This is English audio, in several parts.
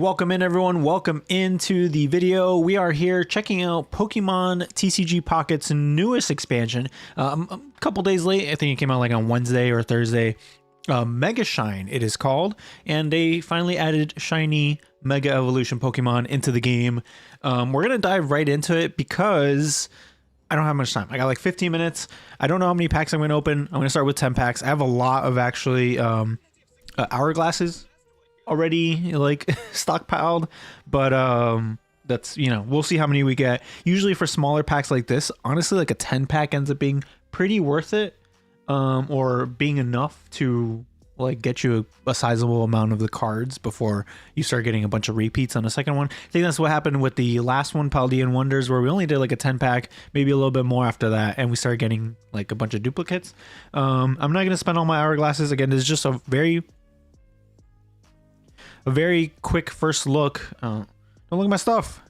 Welcome in everyone, welcome into the video. We are here checking out Pokemon TCG Pocket's newest expansion. A couple days late, I think it came out like on Wednesday or Thursday. Mega Shine it is called, and they finally added shiny Mega Evolution Pokemon into the game. We're gonna dive right into it because I don't have much time. I got like 15 minutes. I don't know how many packs I'm gonna open. I'm gonna start with 10 packs. I have a lot of actually hourglasses already like stockpiled, but that's, you know, we'll see how many we get. Usually for smaller packs like this, honestly, like a 10 pack ends up being pretty worth it, or being enough to like get you a sizable amount of the cards before you start getting a bunch of repeats on the second one. I think that's what happened with the last one, Paldean Wonders, where we only did like a 10 pack, maybe a little bit more after that, and we started getting like a bunch of duplicates. I'm not going to spend all my hourglasses. Again, this is just a very quick first look. Don't look at my stuff.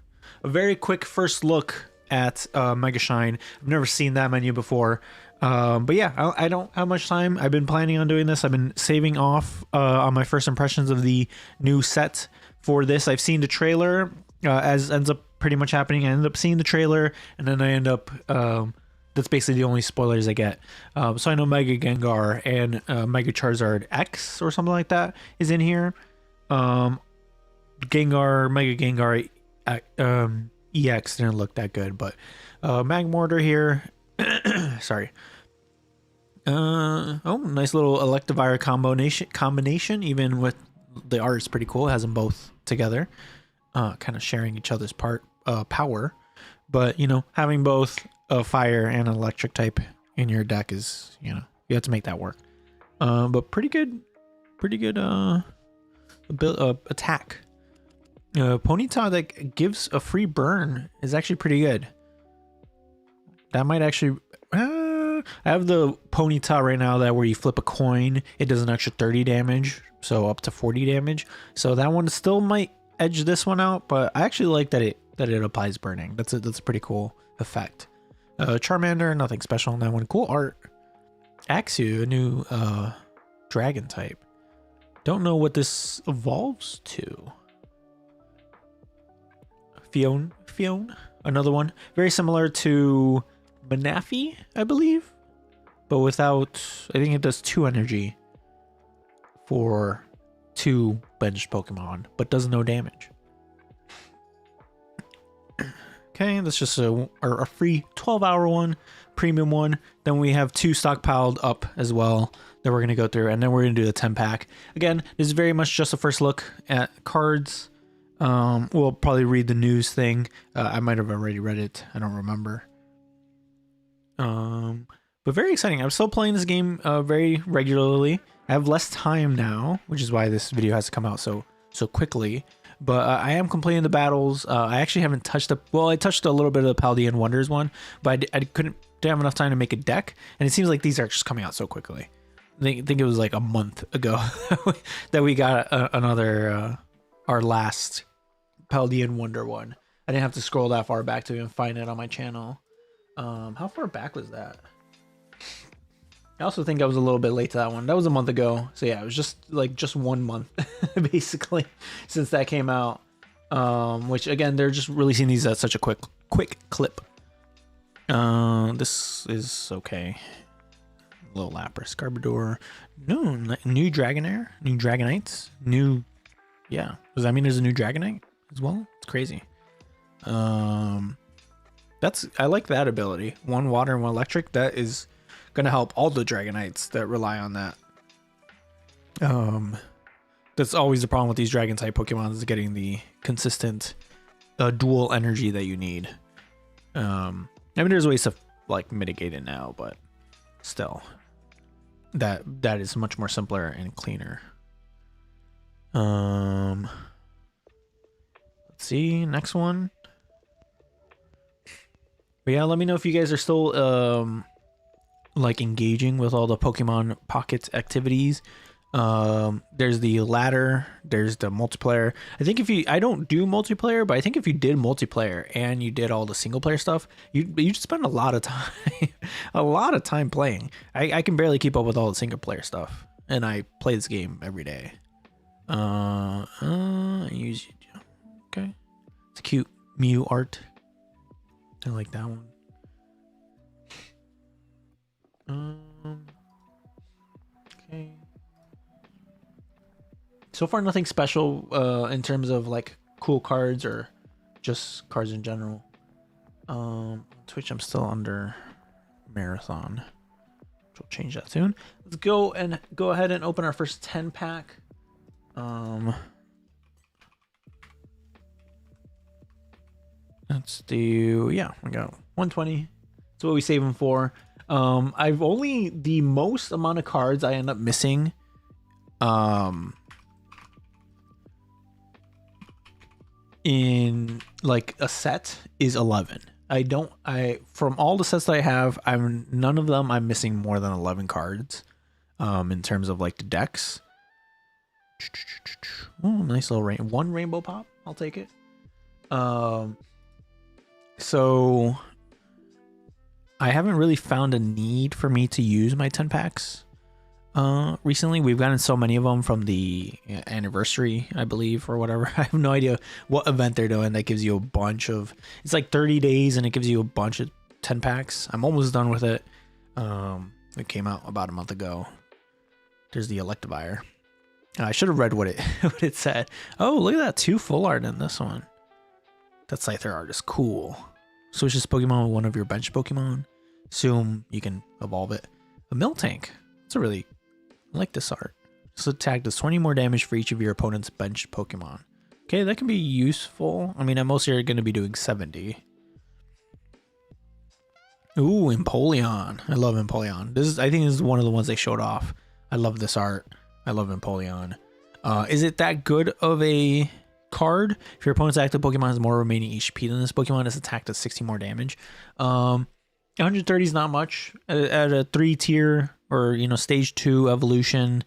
A very quick first look at Mega Shine. I've never seen that menu before. But yeah, I don't have much time. I've been planning on doing this. I've been saving off on my first impressions of the new set for this. I've seen the trailer, as ends up pretty much happening. I end up seeing the trailer, and then I end up that's basically the only spoilers I get. So I know Mega Gengar and Mega Charizard X or something like that is in here. Gengar, Mega Gengar EX didn't look that good, but Magmortar here. Sorry. Oh, nice little Electivire combination, even with the art is pretty cool. It has them both together, kind of sharing each other's power. But, you know, having both a fire and an electric type in your deck is, you know, you have to make that work. But pretty good attack. Ponyta that gives a free burn is actually pretty good. That might actually I have the Ponyta right now that where you flip a coin, it does an extra 30 damage, so up to 40 damage. So that one still might edge this one out, but I actually like that it applies burning. That's a pretty cool effect. Charmander, nothing special on that one. Cool art. Axew, a new dragon type. Don't know what this evolves to. Fion, another one. Very similar to Manafi, I believe. But without, I think it does 2 energy for 2 benched Pokemon, but does no damage. Okay, that's just a free 12-hour one, premium one. Then we have 2 stockpiled up as well that we're going to go through, and then we're going to do the 10 pack. Again, this is very much just a first look at cards. We'll probably read the news thing. I might have already read it. I don't remember. But very exciting. I'm still playing this game very regularly. I have less time now, which is why this video has to come out so quickly. But I am completing the battles. I actually haven't touched I touched a little bit of the Paldean Wonders one, but I didn't have enough time to make a deck. And it seems like these are just coming out so quickly. I think it was like a month ago that we got another our last Paldean Wonder one. I didn't have to scroll that far back to even find it on my channel. How far back was that? I also think I was a little bit late to that one. That was a month ago. So yeah, it was just 1 month basically since that came out. Which again, they're just releasing these at such a quick clip. This is okay. Little Lapras, Garbodor, new Dragonair, new Dragonites, yeah. Does that mean there's a new Dragonite as well? It's crazy. I like that ability. 1 water and 1 electric. That is gonna help all the Dragonites that rely on that. That's always the problem with these Dragon type Pokemon, is getting the consistent dual energy that you need. I mean, there's ways to like mitigate it now, but still, that is much more simpler and cleaner. Let's see, next one. But yeah, let me know if you guys are still like engaging with all the Pokemon Pockets activities. There's the ladder, there's the multiplayer. I think I don't do multiplayer, but I think if you did multiplayer and you did all the single player stuff, you'd spend a lot of time playing. I can barely keep up with all the single player stuff, and I play this game every day. Mew art. I like that one. Okay. So far, nothing special in terms of like cool cards or just cards in general. Twitch, I'm still under Marathon. We'll change that soon. Let's go ahead and open our first 10 pack. Let's do, yeah, we got 120. That's what we save them for. I've only, the most amount of cards I end up missing in like a set is 11. From all the sets that I have, none of them I'm missing more than 11 cards in terms of like the decks. Oh, nice little one rainbow pop. I'll take it. So I haven't really found a need for me to use my 10 packs recently. We've gotten so many of them from the anniversary, I believe, or whatever. I have no idea what event they're doing that gives you a bunch of, it's like 30 days and it gives you a bunch of 10 packs. I'm almost done with it. It came out about a month ago. There's the Electivire. I should have read what it said. Oh, look at that, 2 full art in this one. That Scyther art is cool. Switch this Pokemon with one of your bench Pokemon. Assume you can evolve it. A Miltank. It's a really, I like this art. This attack does 20 more damage for each of your opponent's bench Pokemon. Okay, that can be useful. I mean, at most you're going to be doing 70. Ooh, Empoleon. I love Empoleon. I think this is one of the ones they showed off. I love this art. I love Empoleon. Is it that good of a card? If your opponent's active Pokemon has more remaining HP than this Pokemon, it's attacked at 60 more damage. 130 is not much at a 3-tier or stage 2 evolution.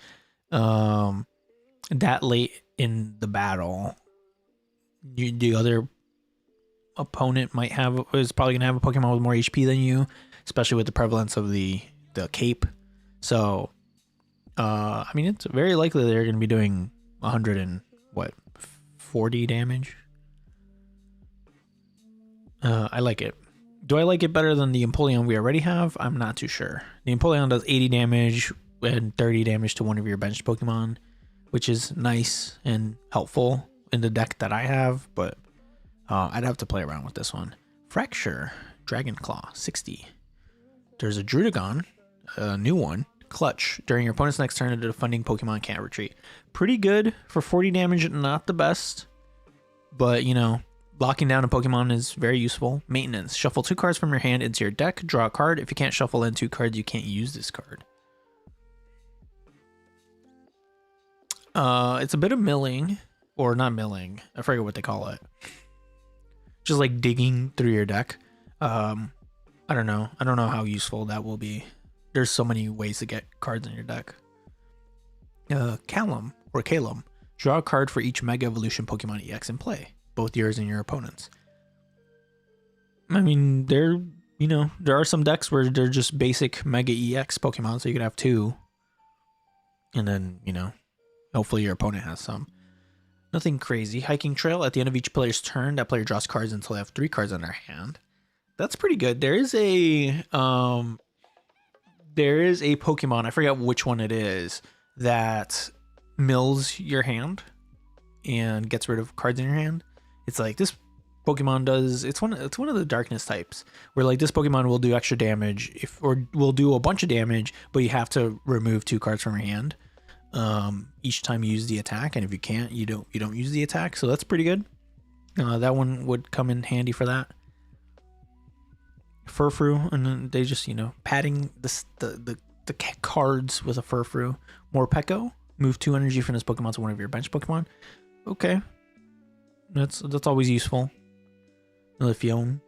That late in the battle, the other opponent is probably gonna have a Pokemon with more HP than you, especially with the prevalence of the cape. So I mean, it's very likely they're gonna be doing 140 damage. I like it. Do I like it better than the Empoleon we already have? I'm not too sure. The Empoleon does 80 damage and 30 damage to one of your benched Pokemon, which is nice and helpful in the deck that I have, but I'd have to play around with this one. Fracture, Dragon Claw, 60. There's a Drudagon, a new one. Clutch. During your opponent's next turn, a defending Pokemon can't retreat. Pretty good for 40 damage, not the best, but locking down a Pokemon is very useful. Maintenance. Shuffle 2 cards from your hand into your deck. Draw a card. If you can't shuffle in 2 cards, you can't use this card. It's a bit of milling, or not milling. I forget what they call it. Just like digging through your deck. I don't know. I don't know how useful that will be. There's so many ways to get cards in your deck. Calum. Draw a card for each Mega Evolution Pokemon EX in play. Both yours and your opponent's. I mean, there are some decks where they're just basic Mega EX Pokemon, so you could have 2. And then, hopefully your opponent has some. Nothing crazy. Hiking Trail. At the end of each player's turn, that player draws cards until they have 3 cards in their hand. That's pretty good. There is a Pokemon, I forget which one it is, that mills your hand and gets rid of cards in your hand. It's like this Pokemon does, it's one of the darkness types where like this Pokemon will do extra damage or will do a bunch of damage, but you have to remove 2 cards from your hand each time you use the attack, and if you can't, you don't use the attack. So that's pretty good. That one would come in handy for that. Furfrou, and then they just padding the cards with a Furfrou. Morpeko, move 2 energy from this Pokemon to one of your bench Pokemon. Okay, that's always useful. Leafeon,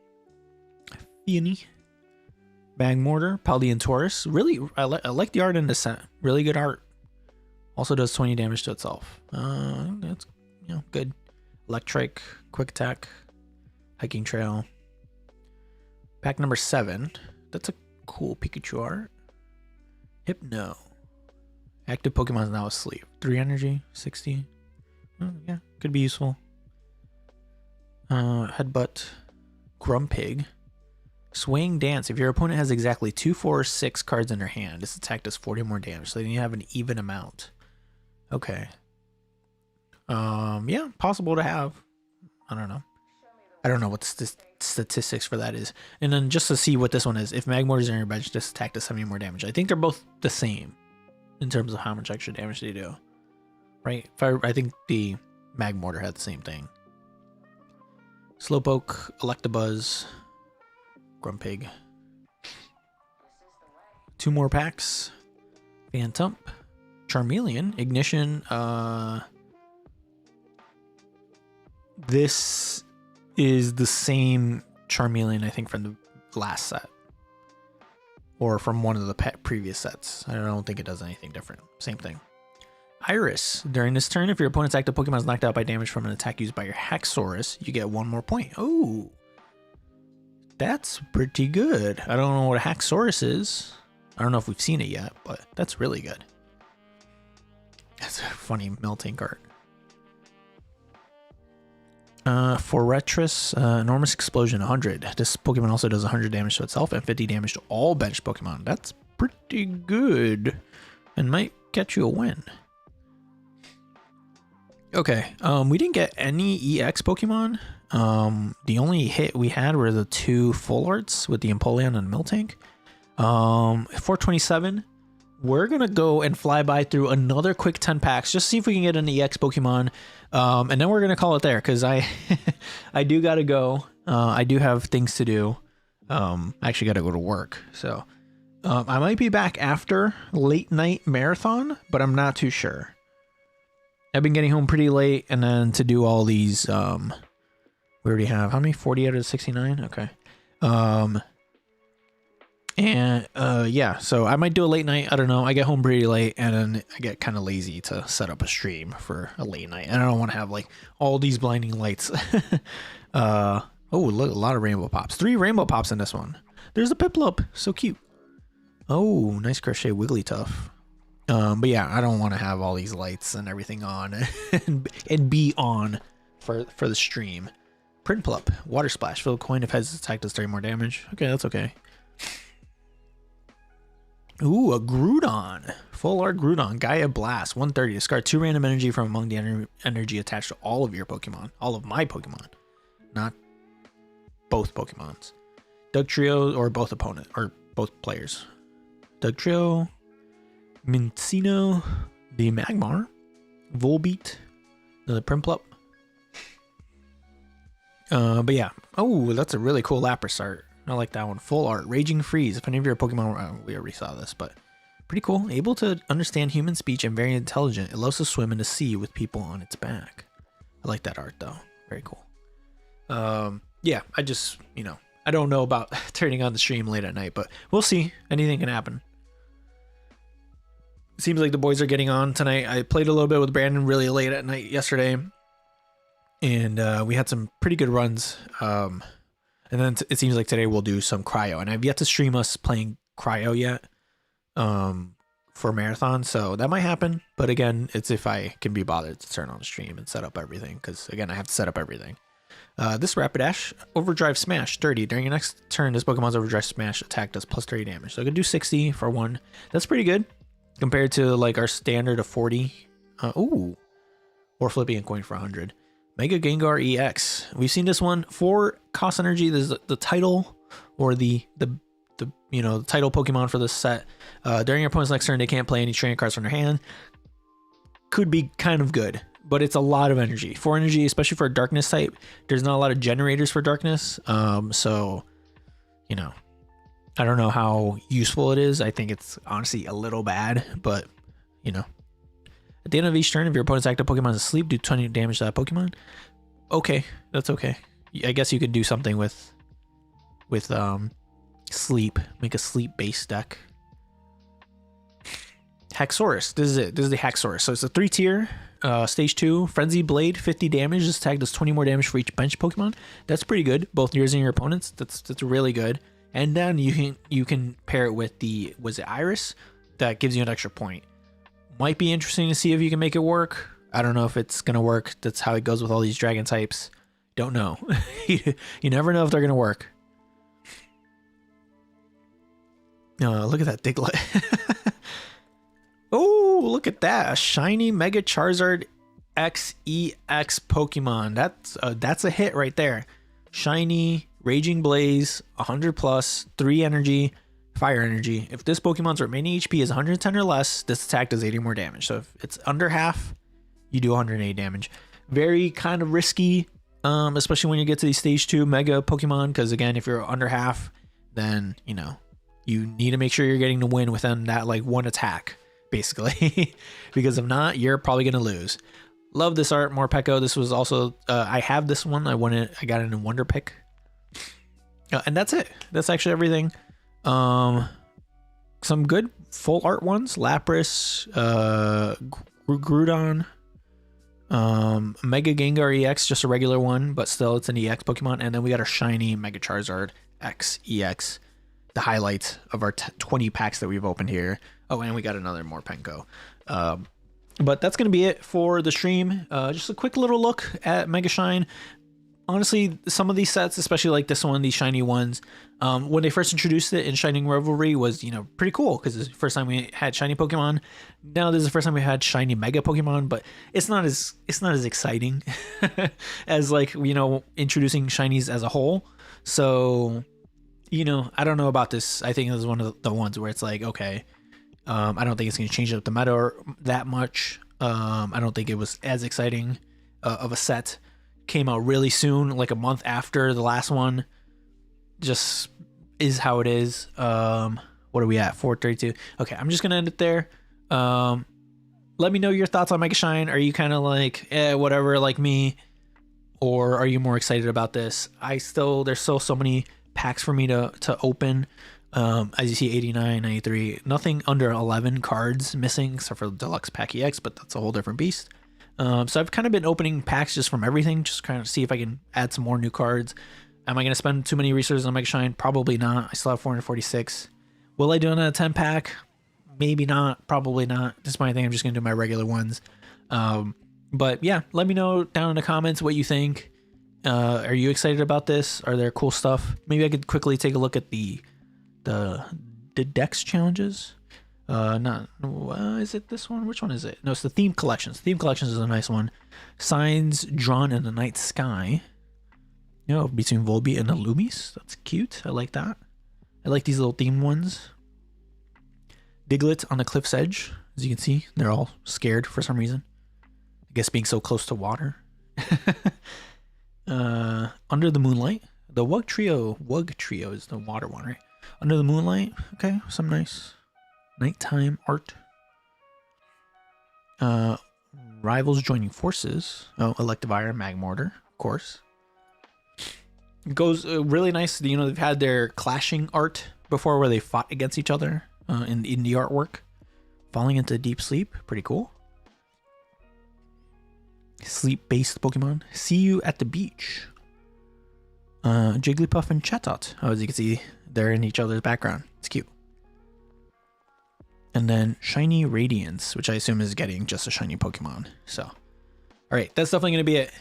Magmortar, Paldean Taurus. Really, I like the art in this set. Really good art. Also does 20 damage to itself. That's good. Electric, Quick Attack, Hiking Trail. Pack number 7. That's a cool Pikachu art. Hypno. Active Pokemon is now asleep. 3 energy, 60. Oh, yeah, could be useful. Headbutt. Grumpig. Swaying Dance. If your opponent has exactly 2, 4, or 6 cards in their hand, this attack does 40 more damage. So then you have an even amount. Okay. Yeah, possible to have. I don't know. I don't know what the statistics for that is. And then just to see what this one is, if Magmortar is in your bench, this attack does 70 more damage. I think they're both the same in terms of how much extra damage they do. Right? I think the Magmortar had the same thing. Slowpoke, Electabuzz, Grumpig. 2 more packs. Phantump, Charmeleon, Ignition. This is the same Charmeleon, I think, from the last set. Or from one of the previous sets. I don't think it does anything different. Same thing. Iris. During this turn, if your opponent's active Pokemon is knocked out by damage from an attack used by your Haxorus, you get 1 more point. Oh, that's pretty good. I don't know what a Haxorus is. I don't know if we've seen it yet, but that's really good. That's a funny melting card. Forretress, Enormous Explosion, 100. This Pokemon also does 100 damage to itself and 50 damage to all bench Pokemon. That's pretty good and might get you a win. Okay, we didn't get any EX Pokemon. The only hit we had were the 2 Full Arts with the Empoleon and Miltank. 427. We're gonna go and fly by through another quick 10 packs just to see if we can get an EX Pokemon, and then we're gonna call it there because I do gotta go. I do have things to do. I actually gotta go to work, so I might be back after late night marathon, but I'm not too sure. I've been getting home pretty late, and then to do all these, we already have how many? 40 out of 69. Okay. Yeah, so I might do a late night. I don't know. I get home pretty late and then I get kind of lazy to set up a stream for a late night. And I don't want to have like all these blinding lights. Oh, look, a lot of rainbow pops. 3 rainbow pops in this one. There's a Piplup. So cute. Oh, nice Crochet Wigglytuff. But yeah, I don't want to have all these lights and everything on and be on for the stream. Prinplup, Water Splash, fill a coin if has attack does 30 more damage. Okay, that's okay. Ooh, a Groudon. Full art Groudon. Gaia Blast. 130. Discard 2 random energy from among the energy attached to all of your Pokemon. All of my Pokemon. Not both Pokemons. Dugtrio or both opponent or both players. Dugtrio. Mincino. The Magmar. Volbeat. The Prinplup. But yeah. Oh, that's a really cool Lapras art. I like that one. Full art. Raging Freeze. If any of your Pokemon... we already saw this, but... pretty cool. Able to understand human speech and very intelligent. It loves to swim in the sea with people on its back. I like that art, though. Very cool. Yeah, I just... I don't know about turning on the stream late at night, but we'll see. Anything can happen. Seems like the boys are getting on tonight. I played a little bit with Brandon really late at night yesterday. And we had some pretty good runs. And then it seems like today we'll do some cryo, and I've yet to stream us playing cryo yet for marathon, so that might happen. But again, it's if I can be bothered to turn on the stream and set up everything, because again, I have to set up everything. This Rapidash, Overdrive Smash, 30. During your next turn, this Pokemon's Overdrive Smash attack does plus 30 damage. So I can do 60 for 1. That's pretty good compared to like our standard of 40. Ooh, or flipping a coin for 100. Mega Gengar EX. We've seen this one for cost energy. There's the title or the title Pokemon for this set. During your opponent's next turn, they can't play any training cards from their hand. Could be kind of good, but it's a lot of energy. 4 energy, especially for a darkness type. There's not a lot of generators for darkness. So, I don't know how useful it is. I think it's honestly a little bad, but at the end of each turn, if your opponent's active Pokemon is asleep, do 20 damage to that Pokemon. Okay, that's okay. I guess you could do something with sleep. Make a sleep-based deck. Haxorus. This is it. This is the Haxorus. So it's a 3-tier, stage 2, Frenzy Blade, 50 damage. This tag does 20 more damage for each bench Pokemon. That's pretty good. Both yours and your opponents. That's really good. And then you can pair it with the Iris? That gives you an extra point. Might be interesting to see if you can make it work. I don't know if it's gonna work. That's how it goes with all these dragon types. Don't know. You never know if they're going to work. Look at that Diglett. Oh, look at that. A shiny Mega Charizard XEX Pokemon. That's a hit right there. Shiny, Raging Blaze, 100 plus, 3 energy, fire energy. If this Pokemon's remaining HP is 110 or less, this attack does 80 more damage. So if it's under half, you do 180 damage. Very kind of risky, especially when you get to these stage 2 Mega Pokemon, because again, if you're under half, then, you know, you need to make sure you're getting the win within that like one attack, basically. Because if not, you're probably going to lose. Love this art, Morpeko. This was also, I have this one. I got it in Wonder Pick. And that's it. That's actually everything. Some good full art ones. Lapras, Groudon, Mega Gengar EX, just a regular one, but still it's an EX Pokemon. And then we got our shiny Mega Charizard X EX, the highlight of our 20 packs that we've opened here. Oh, and we got another Morpeko. But that's going to be it for the stream. Just a quick little look at Mega Shine. Honestly, some of these sets, especially like this one, these shiny ones, when they first introduced it in Shining Revelry was, you know, pretty cool because it's the first time we had shiny Pokemon. Now this is the first time we had shiny Mega Pokemon, but it's not as exciting as, like, you know, introducing shinies as a whole. So, you know, I don't know about this. I think this is one of the ones where it's like, okay, I don't think it's going to change up the meta that much. I don't think it was as exciting of a set. Came out really soon, like a month after the last one. Just is how it is. What are we at? 432. Okay, I'm just going to end it there. Let me know your thoughts on Mega Shine. Are you kind of like, whatever, like me? Or are you more excited about this? There's still so many packs for me to open. As you see, 89, 93, nothing under 11 cards missing except for the Deluxe Pack EX, but that's a whole different beast. So I've kind of been opening packs just from everything, just kind of see if I can add some more new cards. Am I going to spend too many resources on Mega Shine? Probably not. I still have 446. Will I do another 10 pack? Maybe not. Probably not. This is my thing. I'm just going to do my regular ones. But yeah, let me know down in the comments what you think. Are you excited about this? Are there cool stuff? Maybe I could quickly take a look at the Dex challenges. Is it this one? Which one is it? No, it's the theme collections. Theme collections is a nice one. Signs drawn in the night sky. You know, between Volbeat and the Loomies. That's cute. I like that. I like these little themed ones. Diglett on the cliff's edge. As you can see, they're all scared for some reason. I guess being so close to water. Under the moonlight. The Wug Trio is the water one, right? Under the moonlight. Okay, some nice nighttime art. Rivals joining forces. Oh, Electivire, Magmortar, of course. It goes really nice. You know, they've had their clashing art before where they fought against each other in the artwork. Falling into deep sleep. Pretty cool. Sleep-based Pokemon. See you at the beach. Jigglypuff and Chatot. Oh, as you can see, they're in each other's background. It's cute. And then Shiny Radiance, which I assume is getting just a shiny Pokemon. So, all right, that's definitely going to be it.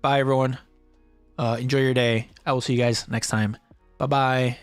Bye, everyone. Enjoy your day. I will see you guys next time. Bye-bye.